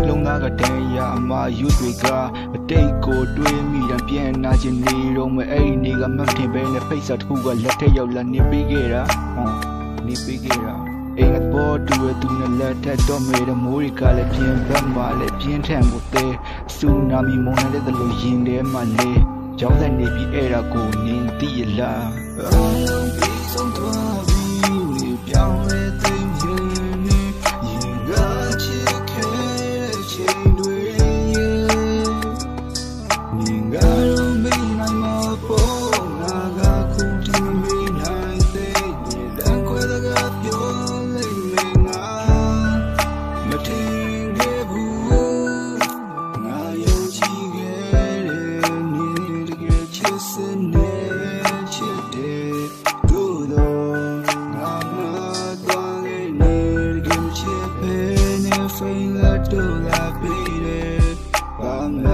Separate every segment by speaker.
Speaker 1: လုံသားကတည်းရအမယူတွေကအတိတ်ကိုတွေးမိတယ်ပြန်နာချင်နေတော့မအဲ့ဒီနေ့ကမထင်ပဲနဲ့ဖိတ်စာတစ်ခုကလက်ထက်ရောက်လာနေပေးခဲ့တာနေပေးခဲ့တာအိမ်ပေါ်တူရသူနဲ့လက်ထက်တော့မေတဲ့မိုးတွေကလည်းပြင်းပတ်မှလည်းပြင်းထန်ကိုတဲစူနာမီမုန်တဲ့လိုရင်ထဲမှာလေကြောင်းဆိုင်နေပြီးအဲ့ဒါကိုနင်းသိရလားအောင်လုံးပြီးဆုံးသွားပြီးနေပြောင်းလဲသိမြင်နေရင်ကချစ်ခဲ့ချိန်တွေနေငါတို့မိနိုင်မှာပေါ်ငါကခုဒီမိနိုင်သေးတယ်လက်ခွဲတကပြောလိုက်မငါမထင်ခဲ့ဘူးငါယုံကြည်ခဲ့တယ်နေတကယ်ချစ်စနေချစ်တယ်ကိုယ်တော့ငါမသွားခဲ့နေတကယ်ချစ်ပဲနေဖိလာတော့လာပြီးတယ်ဘာမှ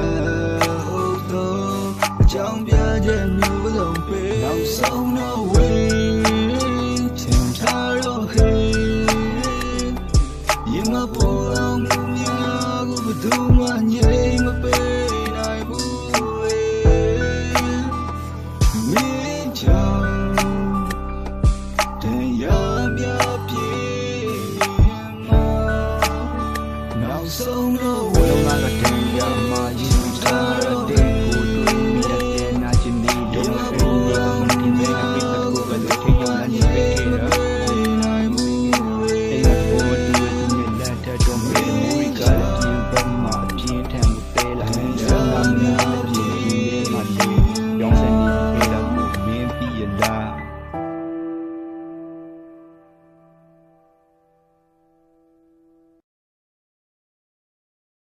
Speaker 1: ဟုတ်တော့အကြောင်းပြချက်မျိုးစုံပေးနောက်ဆုံးတော့ဝေးချင်ထားတော့ဟေးရင်မပေါ်အောင်များကိုဘယ်သူမှငြိမ်မပေးနိုင်ဘူးမင်းချ